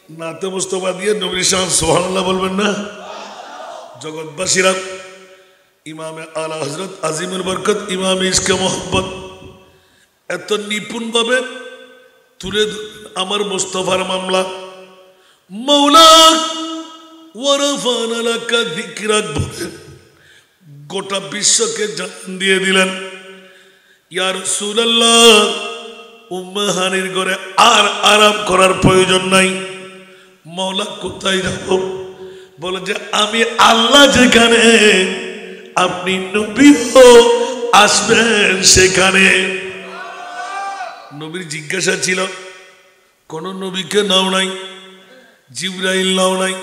নাতে মুস্তফা দিয়ে নবীর শান সুবহানাল্লাহ বলবেন না? জগৎবাসীরা ইমামে আলা হযরত আজিমুল বরকত ইমামে ইশকে মোহাম্মদ এত নিপুণভাবে তুলে আমার মুস্তফার মামলা মাওলা ওয়ারাফানা লাকা যিকরাক বলে গোটা বিশ্বকে জানান দিয়ে দিলেন, ইয়া রাসূলুল্লাহ উম্মাহানির ঘরে আর আরাম করার প্রয়োজন নাই। মাওলা কোথায় যাব? বলে যে আমি আল্লাহ যেখানে আপনি নবীও আসবেন সেখানে। নবীর জিজ্ঞাসা ছিল, কোন নবীকে নাও নাই, জিবরাইল নাও নাই,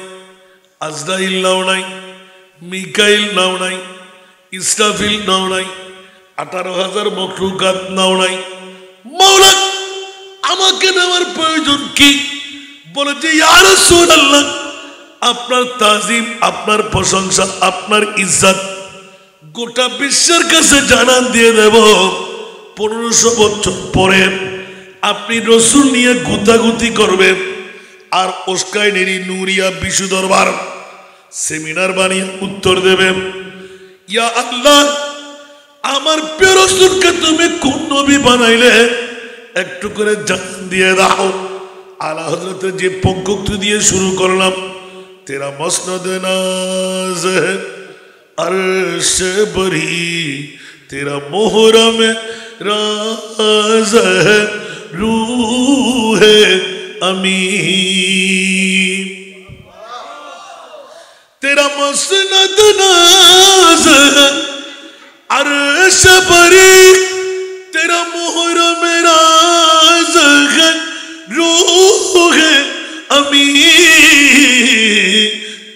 আজরাইল নাও নাই, মিকাইল নাও নাই, ইসরাফিল নাও নাই, 18,000 মখলুকাত নাও নাই। মাওলা আমাকে নেওয়ার প্রয়োজন কি? বলে যে ইয়া রাসূলুল্লাহ আপনার তাজিম, আপনার প্রশংসা, আপনার ইজ্জত গোটা বিশ্বের কাছে জানান দিয়ে দেব। 1500 বছর পরে আপনি রসুল নিয়ে গুতাগুতি করবেন আর ওস্কাই নেরি নুরিয়া বিশু দরবার সেমিনার বানিয়ে উত্তর দেবেন, ইয়া আল্লাহ আমার প্রিয় রসুলকে তুমি কোন নবী বানাইলে একটু করে জানান দিয়ে দাও। আলা হযরতের যে পঙ্কোক্তি দিয়ে শুরু করলাম, তেরা মসনদ নাজ अर्श बरी तेरा मोहरम राज है रूह अमी तेरा मसनद नाज है अर्श बरी तेरा मोहरम राज है रूह अमी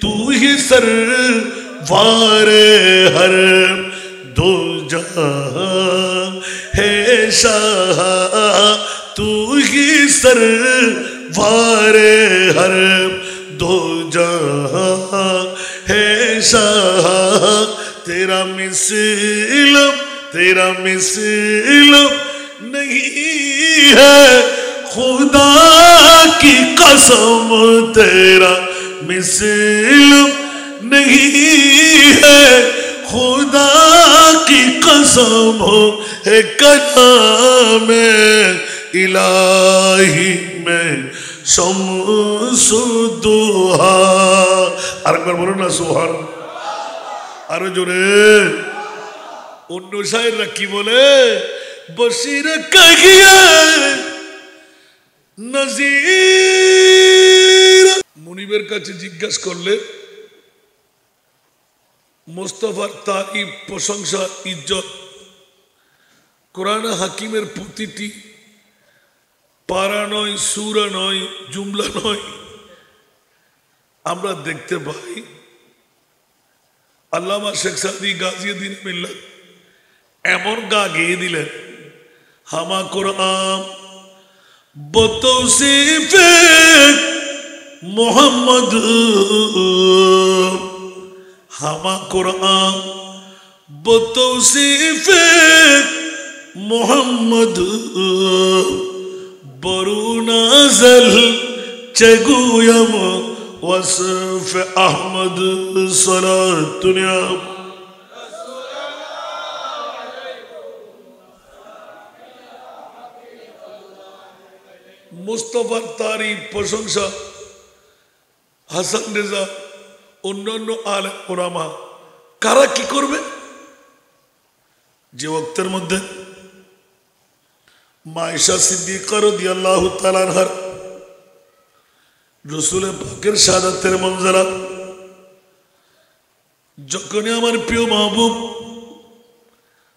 तू ही सर वारे हर दो जहां है शाह तू ही सर वारे हर दो जहां है शाह तेरा मिसल नहीं है खुदा की कसम तेरा मिसल नहीं है खुदा की कसम है कलाम इलाही में शम्सुद्दुहा আরেকবার বলুন না সুবহান আরো জোরে অন্য শায়েররা কি বলে বশির কাহিয়া নজির মুনিবের কাছে জিজ্ঞাসা করলে মুস্তাফার তারিফ প্রশংসা ইজ্জত কোরআন হাকিমের প্রতিটি পারা নয় সূরা নয় জুমলা নয় আমরা দেখতে পাই। আল্লামা শেখ সাদি গাজিউদ্দিন মিল্লাত এমন গা গেয়ে দিলেন হামা কোরআন বতৌসিফে মোহাম্মদ হামা কোরআন বতৌসিফে মোহাম্মদ বরুনাজল চেগুয়াম ওয়াসফ আহমদ সালাতুনিয়া মুস্তাফার তারিফ প্রশংসা হাসান রেজা অন্যান্য আলেম ওলামা কারা কি করবে? যে ওয়াক্তের মধ্যে মায়েশা সিদ্দিকা রাদিয়াল্লাহু তাআলা আনহার রাসূল পাকের শাহাদাতের মঞ্জরা যখনই আমার প্রিয় মাহবুব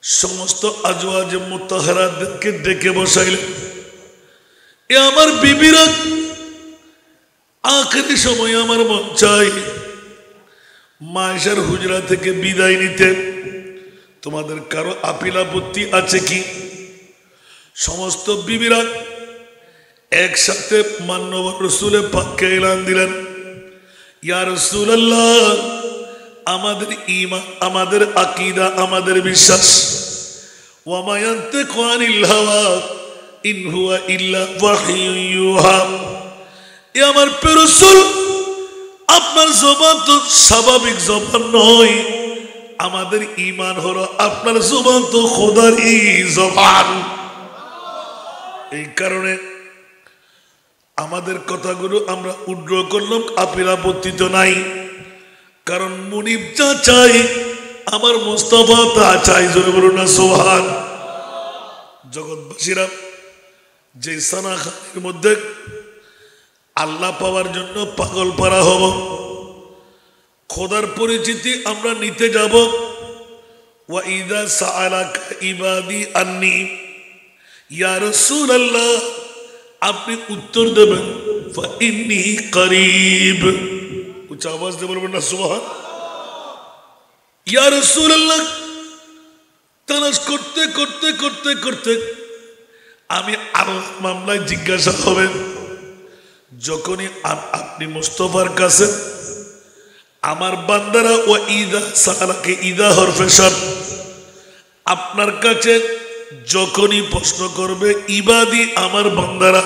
সমস্ত আজওয়াজে মুতাহহারাতকে ডেকে বসাইলেন, এ আমার বিবিরা আখেরি সময় আমার মন চাই মায়েশার হুজরা থেকে বিদায় নিতে। তোমাদের কারো আপিল আপত্তি আছে কি? সমস্ত বিবিরা একসাথে মান্যবর রাসূলের পাককে এলান দিলেন, ইয়া রাসূলুল্লাহ আমাদের ঈমান, আমাদের আকীদা, আমাদের বিশ্বাস ওয়া মা ইয়ানতিকু আনিল হাওয়া ইন হুয়া ইল্লা ওয়াহয়ুন ইউহা, এ আমার প্রিয় রাসূল, আপনার জবান তো স্বাভাবিক জবান নয়, আমাদের ঈমান হলো আপনার জবান তো খোদারই জবান। এই কারণে আমাদের কথাগুলো আমরা উদ্র করলাম, আপনার আপত্তি তো নাই। কারণ মুনিব যা চাই আমার মুস্তাফা তা চাই, জোরে বলুন না সুবহান। জগৎবাসীরা যে সানাখানের মধ্যে আল্লাহ পাওয়ার জন্য পাগল পারা হব, খোদার পরিচিতি আমরা নিতে যাব। ওয়া ইযা সাআলাকা ইবাদি আন্নী, ইয়া রাসূলুল্লাহ আপনি উত্তর দেবেন ফা ইন্নী করিব। উচ্চ আওয়াজ দিয়ে বলবেন না সুবহান। ইয়া রাসূলুল্লাহ তালাশ করতে করতে করতে করতে আমি আল্লাহ মামলায় জিজ্ঞাসা হবেন। যখনই আপনি মুস্তাফার কাছে আমার বান্দারা, ও ইদা সালাকে ইদা হরফে শর্ত, আপনার কাছে যখনই প্রশ্ন করবে ইবাদি আমার বান্দারা,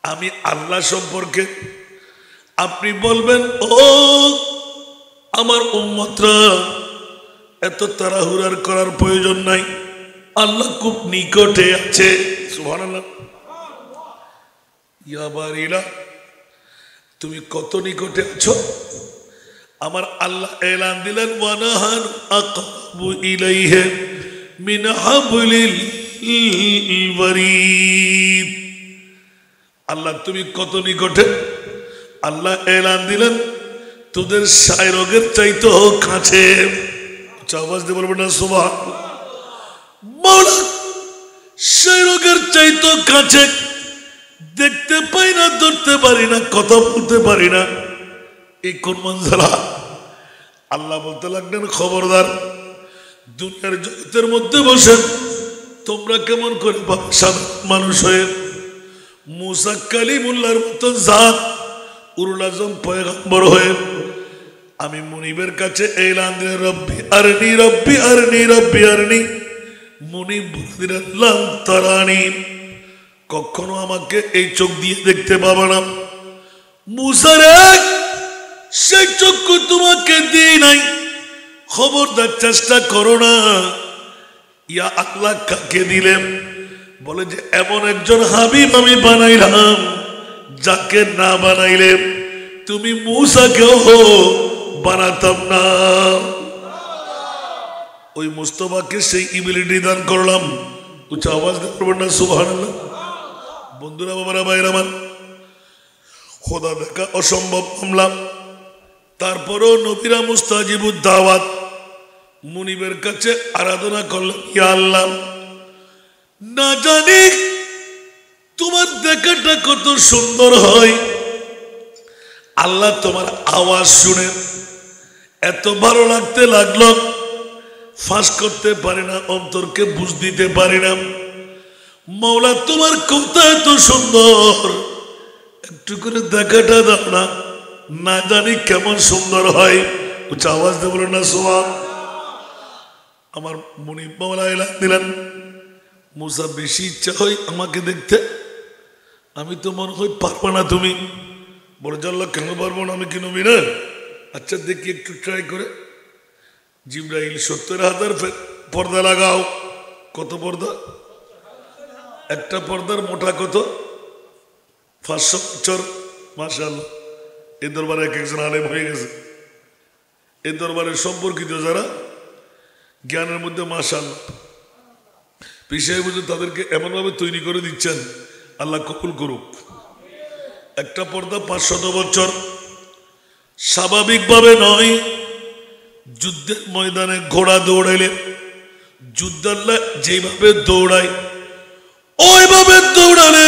আমি আল্লাহ সম্পর্কে, আপনি বলবেন ও আমার উম্মতরা এত তাড়াহুড়ার করার প্রয়োজন নাই, আল্লাহ খুব নিকটে আছে। সুবহানাল্লাহ। ইয়া বারিলা, তুমি কত নিকটে আছো? আমার আল্লাহ এলান দিলেন ওয়ানাহান আকরাবু ইলাইহি মিন হাবলিল ওয়ারিদ। আল্লাহ তুমি কত নিকটে? আল্লাহ এলান দিলেন তোদের শায়রগের চাইতে কাছে। আওয়াজ দিয়ে বলবেন না সুবহানাল্লাহ। মাওলা শায়রগের চাইতে কাছে, দেখতে পাই না, ধরতে পারি না, কথা বলতে পারি না, এই কোন মঞ্জলা? আল্লাহ বলতে লাগলেন খবরদার, দুনিয়ার জগতের মধ্যে বসে তোমরা কেমন করে সাধারণ মানুষ হয়ে মুসা কালিমুল্লাহর মতো জাত উরুল আজম পয়গম্বর হয়ে আমি মুনিবের কাছে এলান দিলেন রব্বি আরনি রব্বি আরনি রব্বি আরনি। মুনিব বললেন লাম তারানি, কখনো আমাকে এই চোখ দিয়ে দেখতে পাবে না। মুসা রে, সেই চক্ষু তোমাকে দিই নাই, খবরদার চেষ্টা করো না। ইয়া আল্লাহ কাকে দিলেন? বলে যে এমন একজন হাবিব আমি বানাইলাম যাকে না বানাইলে তুমি মুসাকেও বানাতাম না। ওই মুস্তাফাকে সেই এবিলিটি দান করলাম। উচ্চ আওয়াজ দিয়ে করবেন না সুবহানাল্লাহ। বন্ধুরা, বাবারা, ভাইরা আমার, খোদা দেখা অসম্ভব মামলা, তারপরেও নবীরা মুস্তাজিবুদ দাওয়াত মুনিবের কাছে আরাধনা করলেন। ইয়া আল্লাহ, না জানি তোমার দেখাটা কত সুন্দর হয়, আল্লাহ তোমার আওয়াজ শুনে এত ভালো লাগতে লাগলো, ফাঁস করতে পারি না, অন্তরকে বুঝ দিতে পারি না। মাওলা তোমার কথা এত সুন্দর, একটু করে দেখাটা দাও না, না জানি কেমন সুন্দর হয়। উচ্চ আওয়াজ দিয়ে বলো না সুবহান। আমার মুনিব মাওলা এলান দিলেন, মুসা বেশি ইচ্ছা হয় আমাকে দেখতে, আমি তো মনে হয় পারবো না। তুমি বলে জানলা কেন পারবো না, আমি কি নবী না? আচ্ছা দেখি একটু ট্রাই করে। জিবরাইল 70,000 পর্দা লাগাও। কত পর্দা? একটা পর্দার মোটা কত? 500 বছর। মাশাআল্লাহ, এই দরবারে এক একজন আলেম হয়ে গেছে। এই দরবারের সম্পর্কিত যারা জ্ঞানের মধ্যে মাশাআল্লাহ বিষয় বুঝে তাদেরকে এমনভাবে তৈরি করে দিচ্ছেন, আল্লাহ কবুল করুক। একটা পর্দা 500 বছর স্বাভাবিকভাবে নয়। যুদ্ধের ময়দানে ঘোড়া দৌড়াইলে যুদ্ধাল্লাহ যেভাবে দৌড়ায় ওইভাবে দৌড়ালে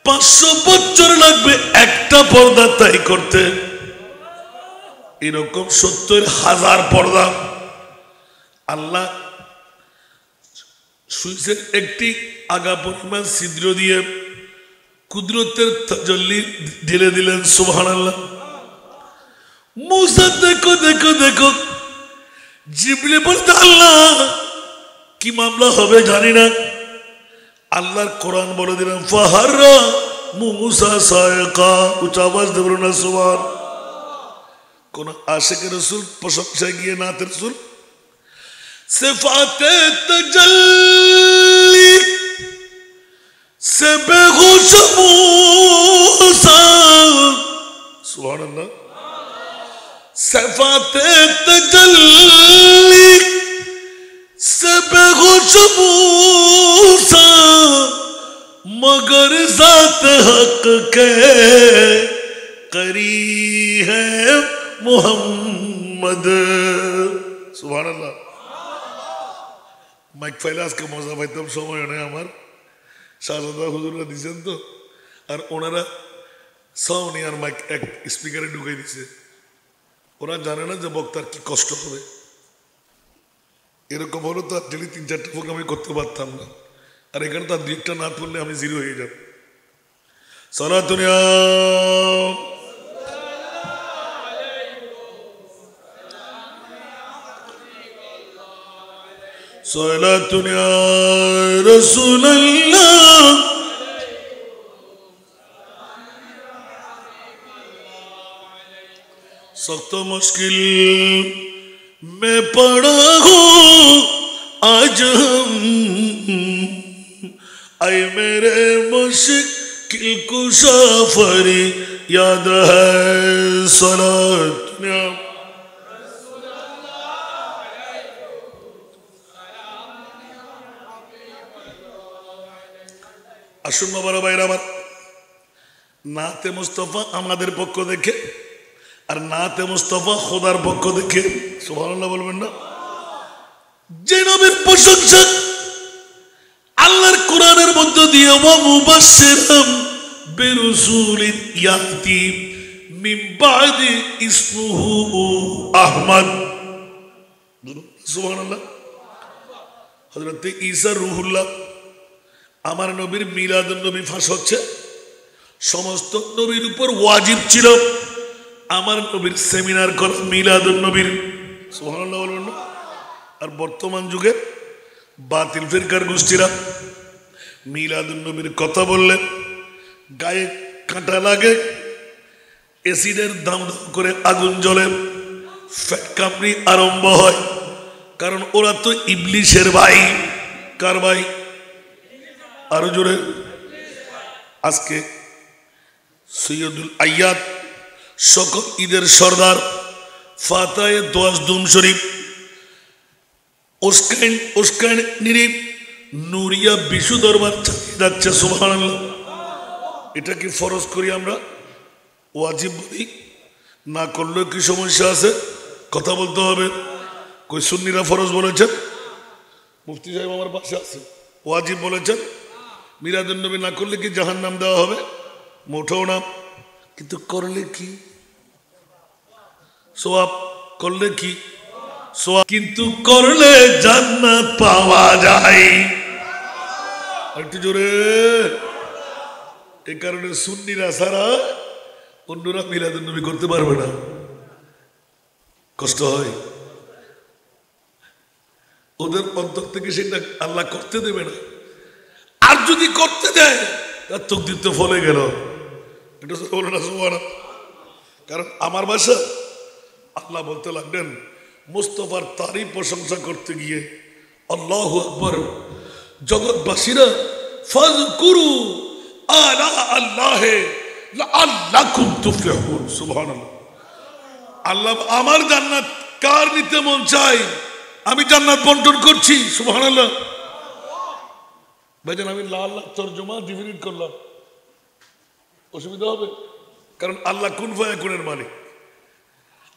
500 বছর লাগবে একটা পর্দা তাই করতে। এরকম 70,000 পর্দা আল্লাহ সুইচের একটি আগা পরিমাণ ছিদ্র দিয়ে কুদরতের তাজাল্লি ঢেলে দিলেন। সুবহানাল্লাহ। মুসা দেখো দেখো দেখো, জিবরিল বলতে আল্লাহ কি মামলা হবে জানি না। আল্লাহর কোরআন বলে দিলেন ফাহাররা मूसा सायका उच्च आवाज दे बोलो ना सुभान কোন আশিক রাসূল প্রশংসায় গিয়ে নাতে রাসূল সিফাতে তাজাল্লি সে বেহুশ मूसा সুবহানাল্লাহ सिफाते तजल्ली से बेहोश मूसा मगर ज़ात हक के करी है मोहम्मद सुभान अल्लाह माइक फाइलास के मजा पाইতাম সময় নেই আমার শাহজাদা হুজুররা দিবেন তো আর ওনারা সাউন্ড আর মাইক এক স্পিকারে ঢুকাই দিয়েছে ওরা জানে না যে বক্তার কি কষ্ট হবে এরকম হলো তো ডেলি 3-4টা প্রোগ্রাম আমি করতে পারতাম না আর এখানে তো দুই একটা না পড়লে আমি জিরো হয়ে যাব সালাতুন ইয়া সালাতুন ইয়া রাসূলুল্লাহ सख्त मुश्किल में पड़ा हूँ आज हम आए मेरे मुश्किल कुशा फरियाद है सलातुन আসুন বাবারা ভাইরা আমার নাতে মুস্তাফা আমাদের পক্ষ দেখে আর নাতে মুস্তাফা খোদার পক্ষ দেখে সুবহানাল্লাহ বলবেন না যে নবীর প্রশংসা আল্লাহর কোরআনের মধ্যে দিয়ে ওয়া মুবাশশিরাম বিরাসূলিন ইয়াতি মিন বাদি ইসমুহু আহমদ সুবহানাল্লাহ হযরত ঈসা রূহুল্লাহ আমার নবীর মিলাদুন নবী ফাঁস হচ্ছে সমস্ত নবীর উপর ওয়াজিব ছিল আমার নবীর সেমিনার করা মিলাদুন নবীর সুবহানাল্লাহ বলবেন না আর বর্তমান যুগে বাতিল ফিরকার গোষ্ঠীরা মিলাদুন নবীর কথা বললে গায়ে কাঁটা লাগে অ্যাসিডের দাম করে আগুন জ্বলে ফ্যাট কামড়ি আরম্ভ হয় কারণ ওরা তো ইবলিশের ভাই কার ভাই আরো জোরে আজকে সৈয়দুল আয়াত সকল ঈদের সর্দার ফাতায়ে দোয়াজদুম শরীফ উস্কান নিরিপ নুরিয়া বিশু দরবার চালিয়ে যাচ্ছে সুবহানাল্লাহ এটা কি ফরজ করি আমরা ওয়াজিব বলি না করলেও কি সমস্যা আছে কথা বলতে হবে কই সুন্নিরা ফরজ বলেছেন মুফতি সাহেব আমার পাশে আছে ওয়াজিব বলেছেন মিলাদুন নবী না করলে কি জাহান্নাম দেওয়া হবে মোটেও না কিন্তু করলে কি সওয়াব করলে কি সওয়াব কিন্তু করলে জান্নাত পাওয়া যায় একটু জোরে এই কারণে সুন্নিরা ছাড়া অন্যরা মিলাদুন নবী করতে পারবে না কষ্ট হয় ওদের অন্তর থেকে সেটা আল্লাহ করতে দেবে না আর যদি করতে দেয় তার তকদির তো ফলে গেল এটা বলে না সুবহানাল্লাহ কারণ আমার ভাষা আল্লাহ বলতে লাগলেন মুস্তাফার তারই প্রশংসা করতে গিয়ে আল্লাহু আকবার জগৎবাসীরা ফাযকুরু আলা আল্লাহে লাআল্লাকুম তুফলিহুন সুবহানাল্লাহ আল্লাহ আমার জান্নাত কার নিতে মন চায় আমি জান্নাত বন্টন করছি সুবহানাল্লাহ ভাইজান আমি লাআল্লাহ তরজমা ডিফারেন্ট করলাম অসুবিধা হবে কারণ আল্লাহ কুন ফায়াকুনের মালিক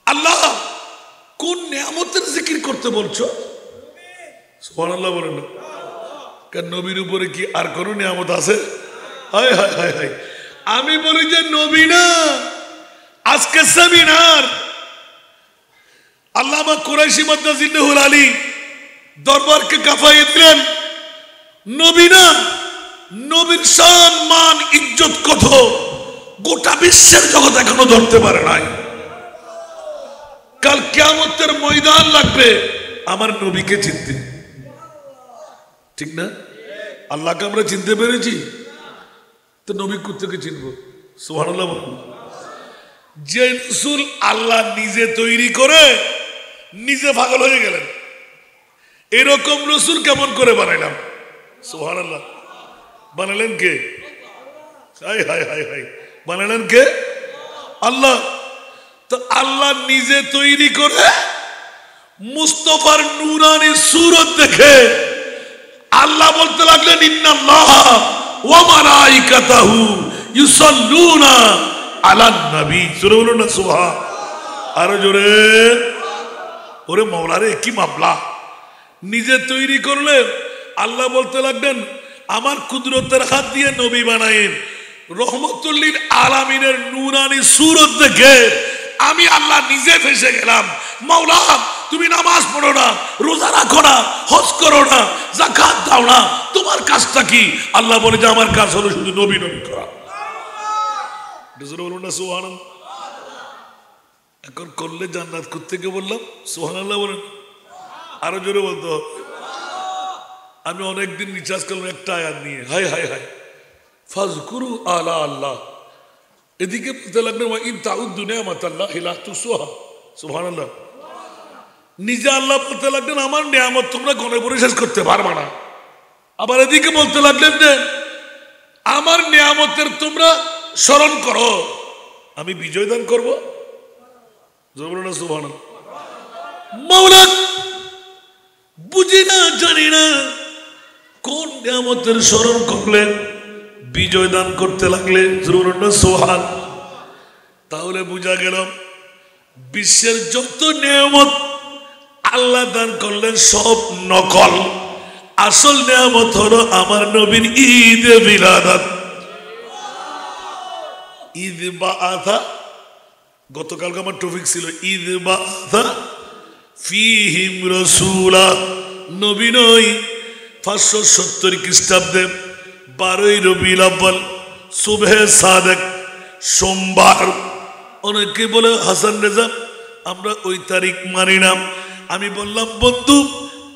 আল্লাহ কোন নিয়ামতের জিকির করতে বলছো সুবহানাল্লাহ বলেন না কারণ নবীর উপরে কি আর কোন নিয়ামত আছে হায় হায় হায় হায় আমি বলি যে নবী না আজকে সেমিনার আল্লামা কুরাইশি মাদ্দাজিল্লাহুল আলী দরবারকে কাফায়ে দিলেন নবী না নবীর শান মান ইজ্জত কত গোটা বিশ্বের জগৎ এখনো ধরতে পারে নাই কাল কিয়ামতের ময়দান লাগবে আমার নবীকে চিনতে ঠিক না আল্লাহকে আমরা চিনতে পেরেছি তো নবী কোত্থেকে চিনবো? সুবহানাল্লাহ বলুন। যে রসুল আল্লাহ নিজে তৈরি করে নিজে পাগল হয়ে গেলেন, এরকম রসুল কেমন করে বানাইলাম? সুবহানাল্লাহ। বানালেন কে? হাই হাই হাই হাই, বানালেন কে? আল্লাহ। তো আল্লাহ নিজে তৈরি করে মুস্তাফার নূরানি সূরত দেখে আল্লাহ বলতে লাগলেন ইন্নাল্লাহ ওয়া মালাইকাতাহু ইউসাল্লুনা আলান নবী। জোরে বলুন না সুবহান। আরো জোরে। ওরে মাওলারে কি মামলা! নিজে তৈরি করলে আল্লাহ বলতে লাগলেন আমার কুদরতের হাত দিয়ে নবী বানায়েন। রহমতুল লিল আলামিনের নূরানি সূরত দেখে আমি আল্লাহ নিজে ফেসে গেলাম। মাওলা তুমি নামাজ পড়ো না, রোজা রাখো না, হজ করো না, যাকাত দাও না, তোমার কাজটা কি? আল্লাহ বলে যে আমার কাজ হলো শুধু নবী নবী করা। বলুন না সুবহানাল্লাহ। এখন করলে জান্নাত কোত্থেকে বললাম? সুবহানাল্লাহ বলেন। আরো জোরে বলতে হবে। আমি অনেকদিন রিচার্জ করলাম একটা আয়াত নিয়ে, হাই হাই হাই, ফাজকুরু আলা আল্লাহ। এদিকে বলতে লাগলেন ওয়া ইন তাউদ্দু নি'মাতাল্লাহি লা তুহসুহা। সুবহানাল্লাহ। নিজে আল্লাহ বলতে লাগলেন আমার নিয়ামত তোমরা গণে করে শেষ করতে পারবে না। আবার এদিকে বলতে লাগলেন যে আমার নিয়ামতের তোমরা স্মরণ করো, আমি বিজয় দান করবো। সুবহানাল্লাহ। মাওলা বুঝি না জানি না কোন নিয়ামতের স্মরণ করলে বিজয় দান করতে লাগলে। সুবহান। তাহলে বুঝা গেল বিশ্বের যত নিয়ামত আল্লাহ দান করলেন সব নকল। আসল নিয়ামত হলো আমার নবীর ঈদ বিলাদাত। ঈদ বাআথা, গতকালকে আমার টপিক ছিল ঈদ বাআথা ফীহিম রাসূলা। নবী নয় 570 খ্রিস্টাব্দে 12ই রবিউল আউয়াল সুবহে সাদেক সোমবার। অনেকে বলে হাসান রেজা আমরা ওই তারিখ মানি না। আমি বললাম বন্ধু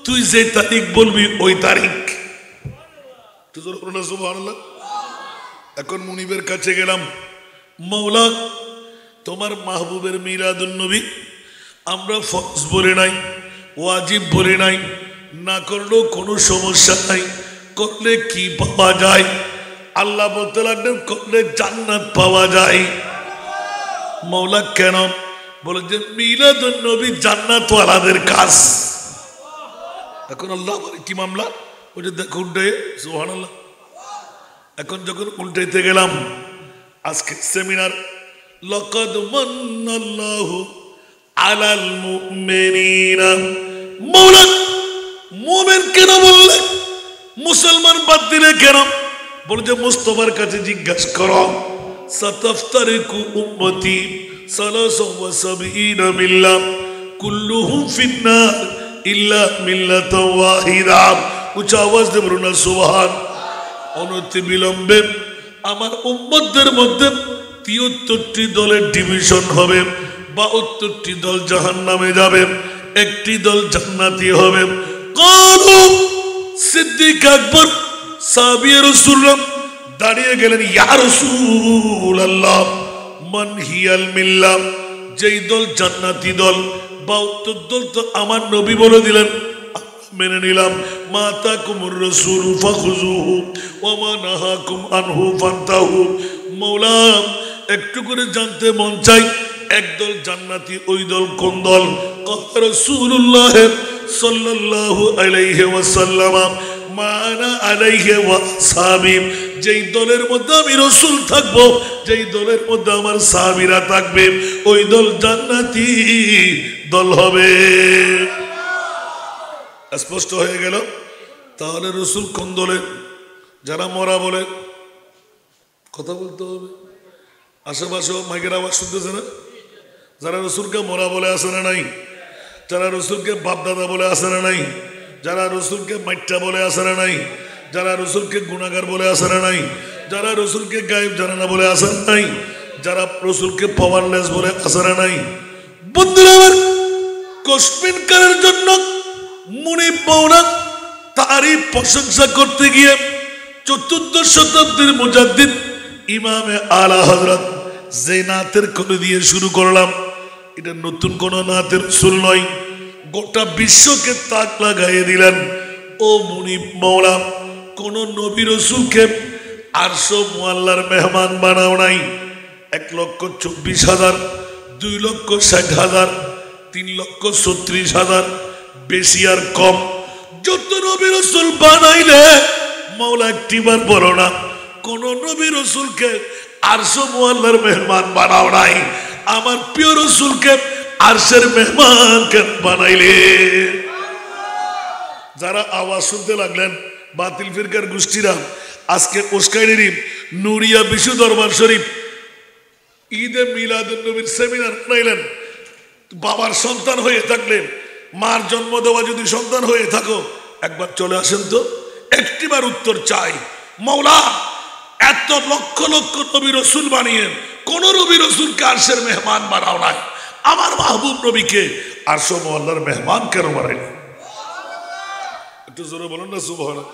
তুই যে তারিখ বলবি ওই তারিখ। সুবহানাল্লাহ। এখন মুনিবের কাছে গেলাম, মাওলা তোমার মাহবুবের মিলাদুন নবী আমরা ফরজ বলে নাই, ওয়াজিব বলে নাই, না করলেও কোনো সমস্যা নাই, করলে কি পাওয়া যায়? আল্লাহ বলতে লাগলেন করলে জান্নাত পাওয়া যায়। মাওলা কেন? বলে যে মিলাদুন নবী জান্নাতওয়ালাদের কাজ। এখন আল্লাহ বলে কি মামলা? ওই যে দেখো উল্টে। সুবহানাল্লাহ। এখন যখন উল্টাইতে গেলাম, আজকে সেমিনার লাকাদ মান্নাল্লাহু আলাল মুমিনিনা। মাওলা মুমিন কেন বললেন? মুসলমান বাদ দিলে কেন? বলে যে মুস্তাফার কাছে জিজ্ঞাসা করো সাতাফতারিকু উম্মতি 73 মিল্লাহ কুল্লুহুম ফিন্নার ইল্লা মিল্লাতান ওয়াহিদা। উচ্চ আওয়াজ দিয়ে বলুন না সুবহান। অনতি বিলম্বে আমার উম্মতদের মধ্যে 73টি দলের ডিভিশন হবে, 72টি দল জাহান্নামে যাবে, একটি দল জান্নাতি হবে। কালু সিদ্দিক আকবর সাহাবী রাসূলুল্লাহ দাঁড়িয়ে গেলেন, ইয়া রাসূলুল্লাহ মান হিয়াল মিল্লাহ। যেই দল জান্নাতি দল, 72 দল তো আমার নবী বলে দিলেন, মেনে নিলাম। মাতাকুমুর রাসূল ফাখুযুহু ওয়া মা নাহাকুম আনহু ফান্তাহু। মাওলা একটু করে জানতে মন চাই একদল জান্নাতি, ওই দল কোন দল? রাসূলুল্লাহ সাল্লাল্লাহু আলাইহি ওয়াসাল্লাম মানা আলাইহি ওয়া আসহাবি। যেই দলের মধ্যে আমি রাসূল থাকবো, যেই দলের মধ্যে আমার সাহাবীরা থাকবে, ওই দল জান্নাতি দল হবে। স্পষ্ট হয়ে গেল। তাহলে রাসূল কোন দলের? যারা মরা বলে। কথা বলতে হবে। আশেপাশে মাইকের আওয়াজ শুনতেছে না? যারা রাসূলকে মরা বলে আসে না নাই? যারা রাসূলকে বাপদাদা বলে আসে না নাই? যারা রাসূলকে মাইট্টা বলে আসে না নাই? যারা রাসূলকে গুনাহগার বলে আসে না নাই? যারা রাসূলকে গায়েব জানে না বলে আসে না নাই? যারা রাসূলকে পাওয়ারলেস বলে আসে না নাই? বন্ধুরা আমার, কোশ্চেনকারের জন্য মুনিব মাওলানা তারই প্রশংসা করতে গিয়ে 14 শতাব্দীর মুজাদ্দিদ ইমামে আলা হযরত যে নাতের কোন দিয়ে শুরু করলাম, এটা নতুন কোন নাতের সুর নয়, গোটা বিশ্বকে তাক লাগাইয়ে দিলেন। ও মুনিব মওলা, কোন নবী রাসূলকে আরশ মুআল্লার মেহমান বানাও নাই। 1,24,000, 2,60,000, 3,36,000, বেশি আর কম যত নবী রাসূল বানাইলে মওলা একটিবার বলো না কোন নবী রাসূলকে আরশ মুআল্লার মেহমান বানাও নাই। আমার প্রিয় রাসূলকে আরশের মেহমান কেন বানাইলে? যারা আওয়াজ শুনতে লাগলেন বাতিল ফিরকার গোষ্ঠীরা, আজকে উস্কাইনির নুরিয়া বিশ্ব দরবার শরীফ ঈদে মিলাদুন নবীর সেমিনার বানাইলেন। বাবার সন্তান হয়ে থাকলেন, মার জন্ম দেওয়া যদি সন্তান হয়ে থাকো, একবার চলে আসেন তো, একটিবার উত্তর চাই। মওলা এত লক্ষ লক্ষ নবী রাসূল বানিয়ে কোন নবী রাসূলকে আরশের মেহমান বানাও নাই। আমার মাহবুব নবীকে আরশ মুআল্লার মেহমান কেন বানাইলেন? একটু জোরে বলুন না সুবহানাল্লাহ।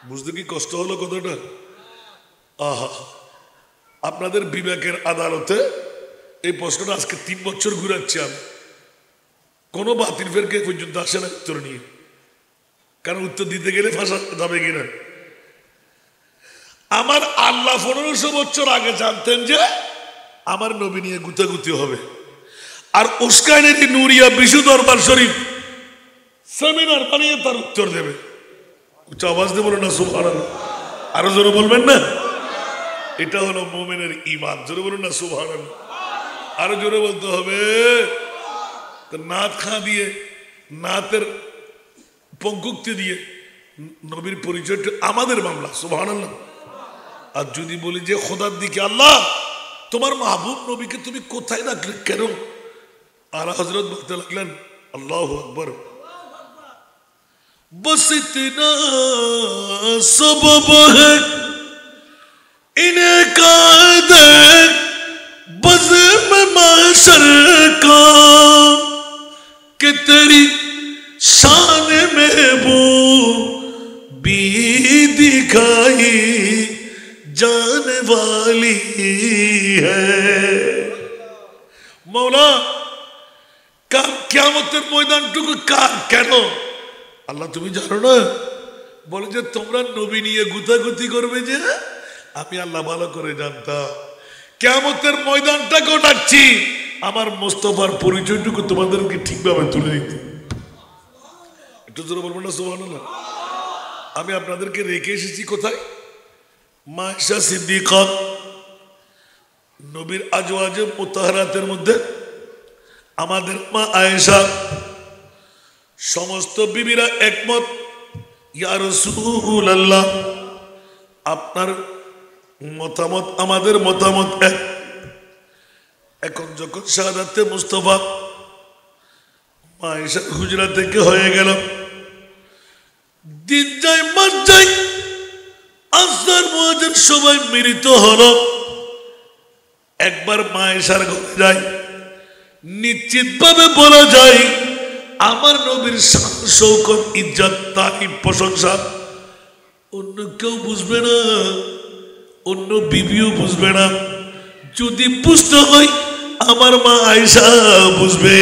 বুঝতে কি কষ্ট হলো কথাটা? আহা, আপনাদের বিবেকের আদালতে এই প্রশ্নটা আজকে 3 বছর ঘুরাচ্ছি আমি, কোনো বাতিল ফেরকে পর্যন্ত আসে না উত্তর নিয়ে। কারণ উত্তর দিতে গেলে ফাঁসা যাবে কিনা। আমার আল্লাহ 1500 বছর আগে জানতেন যে আমার নবী নিয়ে গুতাগুতি হবে, আর উস্কাইনের নুরিয়া বিশ্ব দরবার শরীফ সেমিনার বানিয়ে তার উত্তর দেবে। উচ্চ আওয়াজ দিয়ে বলো না সুবহানাল্লাহ। আরো জোরে বলবেন না? এটা হলো মুমিনের ঈমান। জোরে বলুন না সুবহানাল্লাহ। আরো জোরে বলতে হবে। নাত খা দিয়ে, নাতের পঙ্কুক্তি দিয়ে নবীর পরিচয়টা আমাদের মামলা। সুবহানাল্লাহ। আর যদি বলি যে খোদার দিকে, আল্লাহ তোমার মাহবুব নবীকে তুমি কোথায় রাখলে কেন? আলা হযরত বলতে লাগলেন আল্লাহু আকবার, बस इतना सबब है इनका देख बज़्म महशर का कि तेरी शान में वो भी दिखाई जाने वाली है। मौला কিয়ামতের ময়দানটুকু কার কেন? আল্লাহ তুমি জানো না? বলে যে তোমরা নবী নিয়ে গুতাগুতি করবে, যে আমি আল্লাহ ভালো করে জানতাম। কিয়ামতের ময়দানটা ঘটাচ্ছি আমার মুস্তাফার পরিচয়টুকু তোমাদেরকে ঠিকভাবে তুলে দিতে। একটু জোরে বলবো না সুবহানাল্লাহ। আমি আপনাদেরকে রেখে এসেছি কোথায়? মা আয়েশা সিদ্দিকা, নবীর আজওয়াজে মুতাহহারাতের মধ্যে আমাদের মা আয়েশা। সমস্ত বিবিরা একমত, ইয়া রাসূলুল্লাহ আপনার মতামত আমাদের মতামত এক। এখন যখন শাহাদাতে মুস্তাফা মা আয়েশার হুজরা থেকে হয়ে গেল, দিন যায় মাস যায়, আসর মুয়াজ্জিন সবাই মিলিত হলো। একবার মা আয়েশার ঘরে যায়, নিশ্চিত ভাবে বলা যায় আমার নবীর শান শৌকত ইজ্জত তারিফ প্রশংসা অন্য কেউ বুঝবে না, অন্য বিবিও বুঝবে না। যদি বুঝতে হয় আমার মা আয়েশা বুঝবে,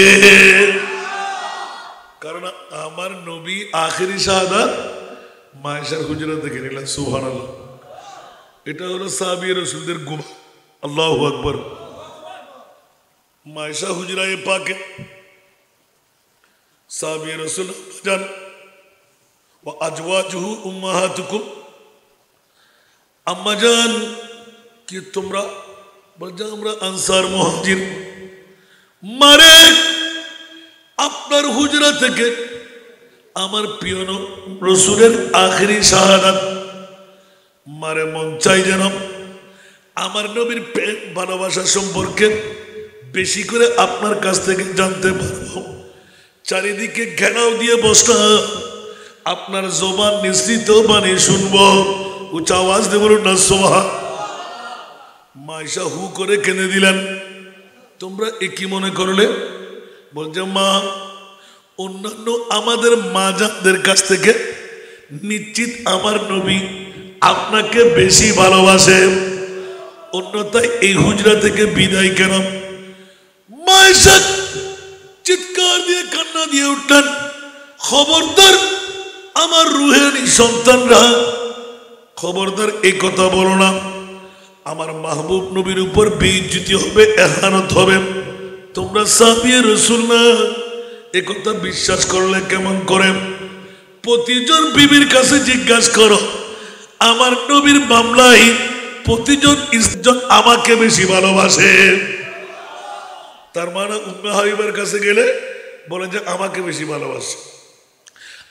কারণ আমার নবী আখেরি শাহাদাত মা আয়েশার হুজরা থেকে নিলেন। সুবহানাল্লাহ। এটা হলো সাহাবী রাসূলদের গুণ। আল্লাহু আকবার। মা আয়েশা হুজরায়ে পাকে সাহাবী রাসূল জান ওয়া আজওয়াজুহু উম্মাহাতুকুম, আম্মা জান কি তোমরা বলছো আমরা আনসার মুহাজির, মারে আপনার হুজরা থেকে আমার প্রিয় রাসূলের আখেরি শাহাদাত মারে মন চাই যেন আমার নবীর প্রেম ভালোবাসা সম্পর্কে বেশি করে আপনার কাছ থেকে জানতে পারবো। চারিদিকে ঘেরাও দিয়ে বসা, আপনার জবান নিশ্চিত বাণী শুনবো। উচ্চ আওয়াজ দিয়ে বলুন না সুবহান। মা আয়েশা হু করে কেঁদে দিলেন। তোমরা একই মনে করলে? বলছে মা, অন্যান্য আমাদের মা জানদের কাছ থেকে নিশ্চিত আমার নবী আপনাকে বেশি ভালোবাসে, অন্যথায় এই হুজরা থেকে বিদায় কেন? মায়েশা চিৎকার দিয়ে কান্না দিয়ে উঠলেন, খবরদার আমার রুহানি সন্তানরা, খবরদার এই কথা বলো না। আমার মাহবুব নবীর উপর বেইজ্জতি হবে, এহানত হবে। তোমরা সাহাবী রাসূল না, এ কথা বিশ্বাস করলে কেমন করে? প্রতিজন বিবির কাছে জিজ্ঞাসা করো, আমার নবীর মামলায় প্রতিজন ইজ্জত আমাকে বেশি ভালোবাসে। তার মানে উম্মে হাবিবার কাছে গেলে বলে যে আমাকে বেশি ভালোবাসে,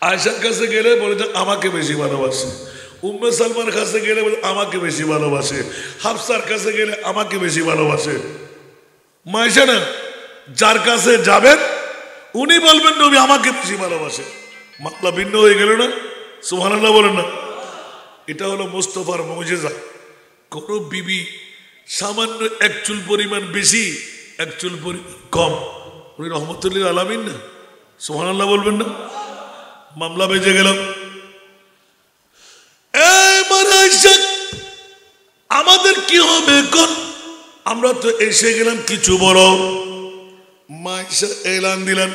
আয়েশার কাছে গেলে বলে যে আমাকে বেশি ভালোবাসে, উম্মে সালমার কাছে গেলে বলে আমাকে বেশি ভালোবাসে, হাফসার কাছে গেলে আমাকে বেশি ভালোবাসে। মায়েশা না, যার কাছে যাবেন উনি বলবেন নবী আমাকে বেশি ভালোবাসে। মামলা ভিন্ন হয়ে গেল না? সুবহানাল্লাহ বলেন না? এটা হলো মুস্তাফার মুজিজা। কোন বিবি সামান্য এক চুল পরিমাণ বেশি, এক চুল পরিমাণ কম, উনি রহমতুল্লিল আলামিন না? সুবহানাল্লাহ বলবেন না? মামলা বেজে গেল। আমাদের কি হবে এখন? আমরা তো এসে গেলাম কিছু বড়। মায়েশা এলান দিলেন,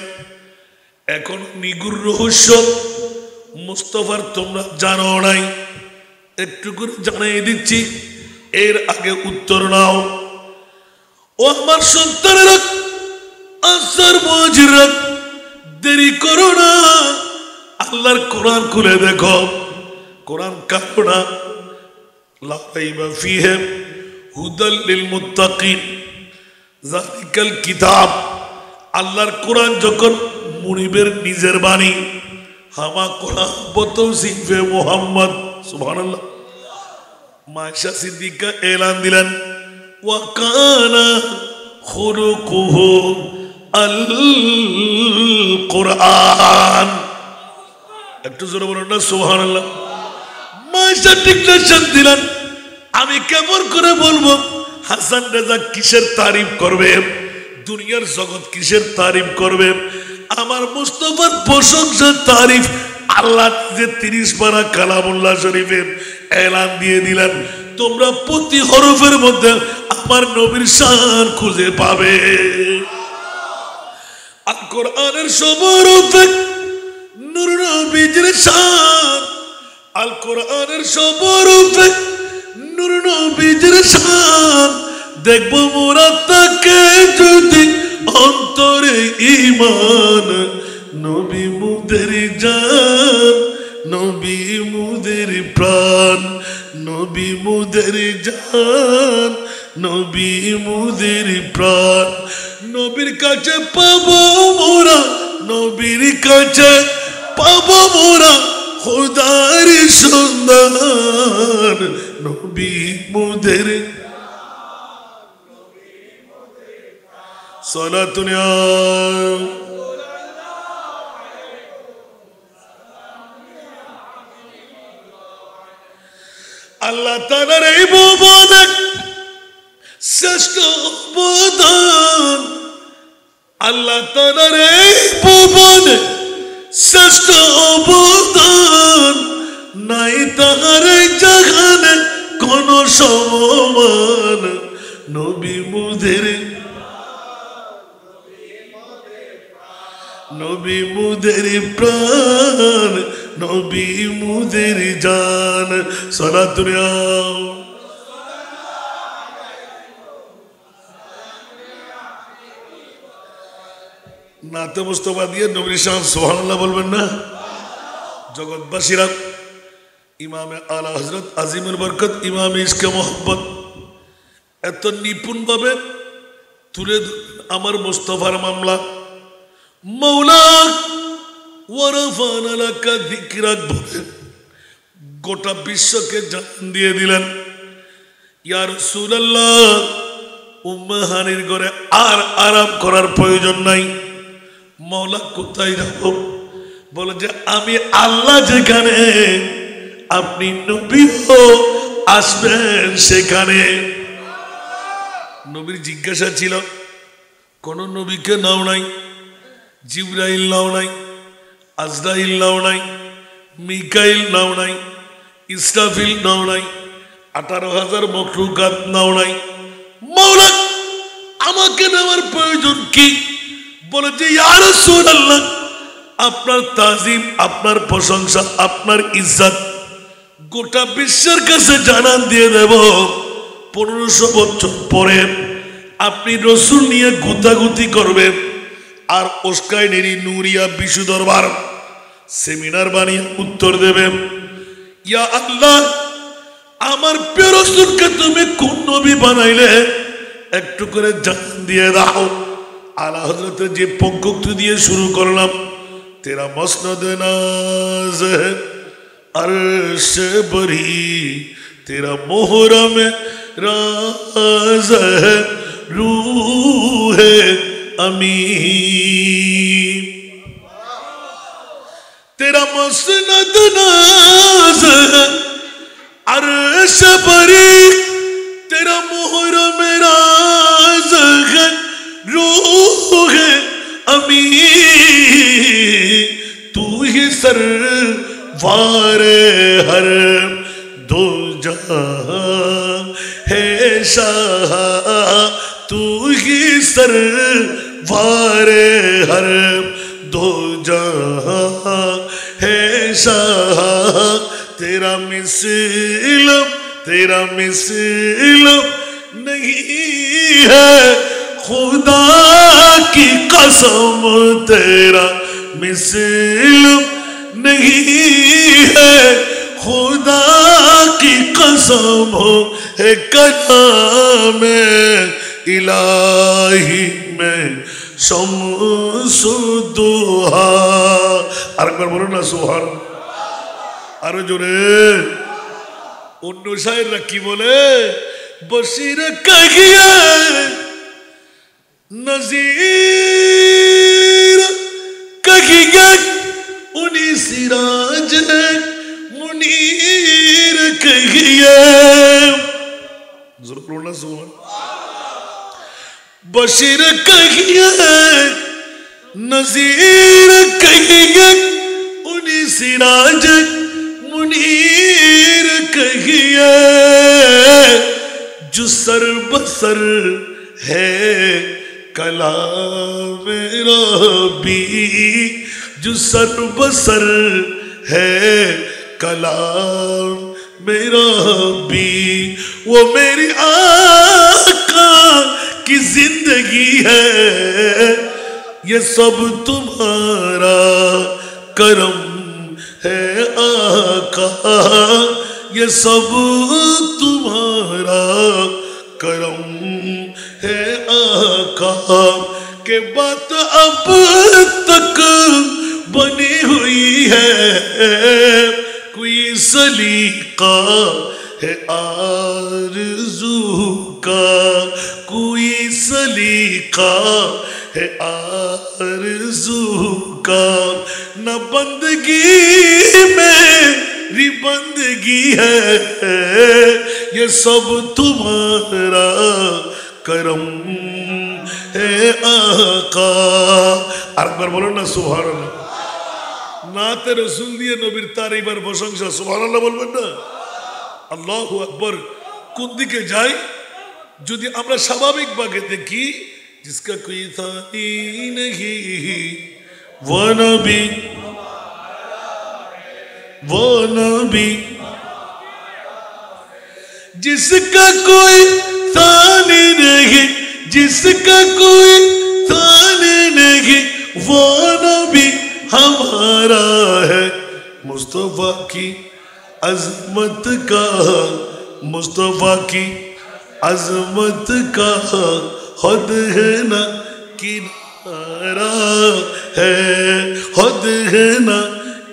এখন নিগুর রহস্য মুস্তাফার তোমরা জানো নাই, একটু করে জানিয়ে দিচ্ছি, এর আগে উত্তর নাও। ও আমার সন্তানেরা, আসার মুজিরা, দেরি করো না, আল্লাহর কোরআন খুলে দেখো। কোরআন কাঁদো না, লা রাইবা ফীহি হুদাল লিল মুত্তাকিন, যালিকাল কিতাব। আল্লাহর কোরআন যখন মুনিবের নিজের বাণী, হামা কোরআন বতৌসিফে মুহাম্মদ। সুবহানাল্লাহ। মায়েশা সিদ্দিকা এলান দিলেন, ওয়া কানা খুলুকুহু আল কোরআন। একটু জোরে বলুন না সুবহানাল্লাহ। মায়েশা ডিক্লারেশন দিলেন, আমি কেমন করে বলবো হাসান রেজা কিসের তারিফ করবে, দুনিয়ার জগৎ কিসের তারিফ করবে? আমার মুস্তাফার প্রশংসা তারিফ আল্লাহ যে 30 পারা কালামুল্লাহ শরীফে এলান দিয়ে দিলেন, তোমরা প্রতি হরফের মধ্যে আমার নবীর শান খুঁজে পাবে। আল কোরআনের সব হরফে নূর নবীর শান, আল কোরআনের সব হরফে নূর নবীর শান। দেখবো মোরা তাকে যদি অন্তরে ঈমান, নবী মুদের জান, নবী মুদের প্রাণ, নবী মুদের জান, নবী মুদের প্রাণ। নবীর কাছে পাবো মোরা, নবীর কাছে পাবো মোরা খোদার সন্ধান, নবী মুদের সালাতুন ইয়া আল্লাহ তাআলার এই ভুবনে শ্রেষ্ঠ অবদান, আল্লাহ তাআলার এই ভুবনে শ্রেষ্ঠ অবদান, নাই তাহার এই জাহানে কোন সমান। নবী মুদের, নবী মুদের প্রাণ, নবী মুদের জান। সালাতুন ইয়া নাতে মুস্তাফা দিয়ে নবীর শান সুবহানাল্লাহ বলবেন না? জগৎবাসীরা ইমামে আলা হযরত আজিমুল বরকত ইমামে ইশকে মোহাম্মত এত নিপুণ ভাবে তুলে আমার মুস্তাফার মামলা। মৌলা ওয়ারাফানা লাকা যিকরাক বলে গোটা বিশ্বকে জান দিয়ে দিলেন, ইয়া রাসূলুল্লাহ উম্মে হানির ঘরে আর আরাম করার প্রয়োজন নাই। মৌলা কোথায় যাব? বলে যে আমি আল্লাহ যেখানে, আপনি নবীও আসবেন সেখানে। নবীর জিজ্ঞাসা ছিল, কোন নবীকে নাও নাই, জিবরাইল নাও নাই, আজরাইল নাও নাই, মিকাইল নাও নাই, ইসরাফিল নাও নাই, 18,000 মখলুকাত নাও নাই। মাওলা আমাকে নেওয়ার প্রয়োজন কি? বলে যে ইয়া রাসূলুল্লাহ, আপনার তাজিম, আপনার প্রশংসা, আপনার ইজ্জত গোটা বিশ্বের কাছে জানান দিয়ে দেব। 1500 বছর পরে আপনি রসুল নিয়ে গুতাগুতি করবেন আর ওস্কাই নেরি নুরিয়া বিশু দরবার সেমিনার বানিয়ে উত্তর দেবেন, ইয়া আল্লাহ আমার প্রিয় রসুলকে তুমি কোন নবী বানাইলে একটু করে জানান দিয়ে দাও। আলা হযরতের যে পঙ্ক্তি দিয়ে শুরু করলাম, তেরা মসনদ নাজ है अर्श बरी, तेरा मोहरम राज है रूह अमीन। तेरा मसनद नाज है अर्श बरी, तेरा मोहरम राज है रूह अमीन। तू ही सर वारे हर दो जहां है शाह, तू ही सर वारे हर दो जहां है शाह। तेरा मिसल नहीं है खुदा की कसम, तेरा मिसल नहीं है खुदा की कसम, है कलाम इलाही में शम्सुद्दुहा। আরেকবার বলুন না সুবহানাল্লাহ, আরো জোরে। অন্য শায়েররা কি বলে? বশির কহিয়ে নজির কহিয়ে, उनी सिराज मुनीर कहिए। बशीर कहिए नजीर कहिए, उनी सिराज मुनीर कहिए। जो सर बसर है कलाम रब्बी, जो सर बसर है कलाम मेरा भी, वो मेरी आका की जिंदगी है। ये सब तुम्हारा करम है आका, ये सब तुम्हारा करम है आका। के बात अब तक बनी हुई है, कोई सलीका है आरज़ू का, कोई सलीका है आरज़ू का। न बंदगी मेरी बंदगी है, ये सब तुम्हारा करम है आका। আরেকবার বলুন না সুবহানাল্লাহ। নাতে রাসূল দিয়ে নবীর তারিফের প্রশংসা, সুবহানাল্লাহ বলবেন না? আল্লাহু আকবার। কোন দিকে যাই? যদি আমরা স্বাভাবিক ভাবে দেখি, जिसका कोई थानी नहीं वो नबी, वो नबी, जिसका कोई थानी नहीं, जिसका कोई थानी नहीं, वो नबी हमारा है। मुस्तफा की अजमत का, मुस्तफा की अजमत का खुद है ना किनारा है, खुद है ना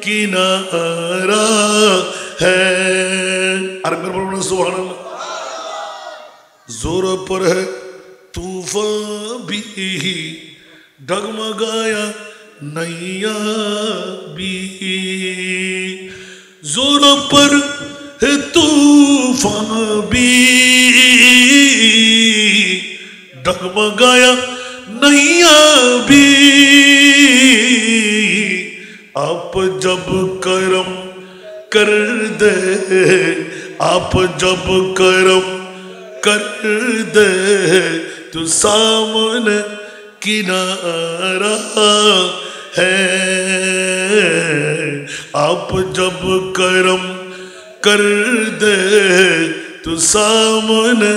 किनारा है। अरे मेरे बोलो ना सुभान अल्लाह। जोर पर है तूफान भी, डगमगाया नैया भी। जोर पर है तूफान भी, डगमगाया नैया भी। आप जब करम कर दे, आप जब करम कर दे तो सामने किनारा है। आप जब करम कर दे तो सामने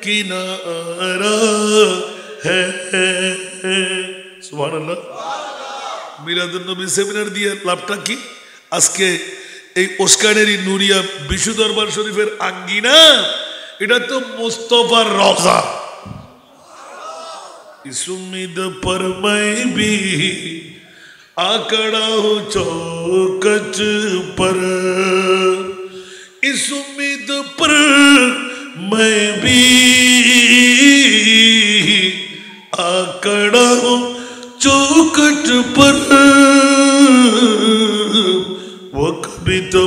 किनारा है। सुबहानाल्लाह। মিলাদুন নবী সেমিনার দিয়ে লাভটা কি? আজকে এই ওসকানেরই নুরিয়া বিশু দরবার শরীফের আঙ্গিনা, এটা তো মুস্তফার রওজা। इस उम्मीद पर मैं भी आकड़ा हूँ चौकच पर, इस उम्मीद पर मैं भी आकड़ा हूँ चौकट पर। वो कभी तो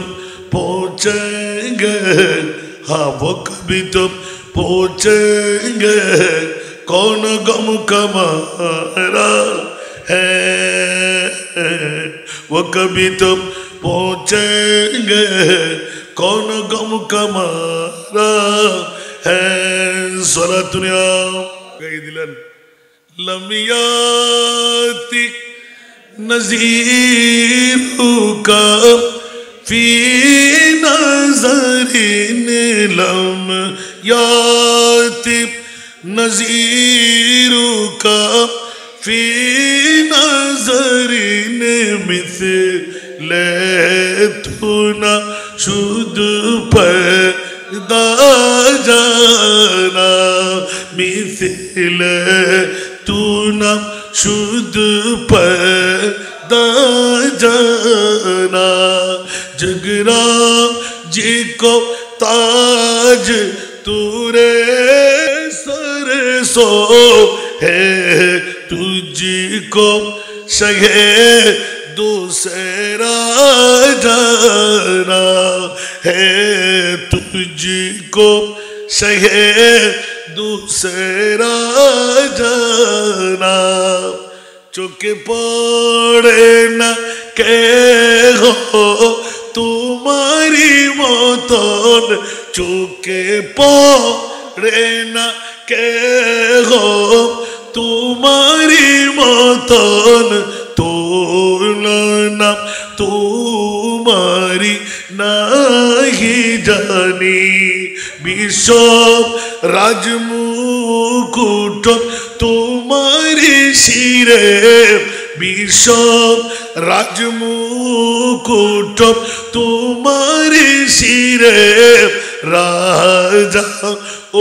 पहुँचेंगे, हाँ वो कभी तो पहुँचेंगे, कौन गम कमारा है। वो कभी तो पहुँचेंगे, कौन गम कमारा है। सोला दुनिया गई दिलन लमियाती नज़ीरू का फी नज़रिन लमियाती नज़ीरू का फी नज़रिन मिसले तू ना शुद्ध पैदा जाना, मिसले तू ना शुद्ध पैदा जाना। जगरा जी को ताज तूरे सो है, तुझको शहे दूसरा जाना है, तुझको शहे दूसरा जाना। चुके पड़े न के हो तुम्हारी मतन, चुके पड़े न के हो तुम्हारी मतन, तुलना तुम्हारी नहीं जानी। विश्व राजमुकुट तुम्हारी शिरे, विश्व राजमुकुट तुम्हारी शिरे। राजा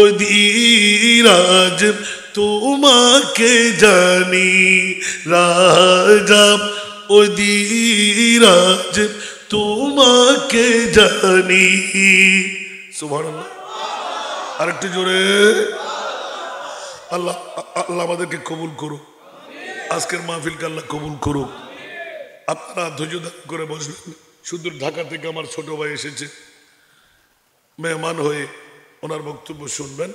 অধিরাজ তোমাকে জানি, রাজা অধিরাজ তোমাকে জানি। সুবহানাল্লাহ। আরেকটু জোরে। আল্লাহ আল্লাহ আমাদেরকে কবুল করুক, আজকের মাহফিলকে আল্লাহ কবুল করুক। আপনারা ধৈর্য ধারণ করে বসবেন। সুদূর ঢাকা থেকে আমার ছোট ভাই এসেছে মেহমান হয়ে, ওনার বক্তব্য শুনবেন।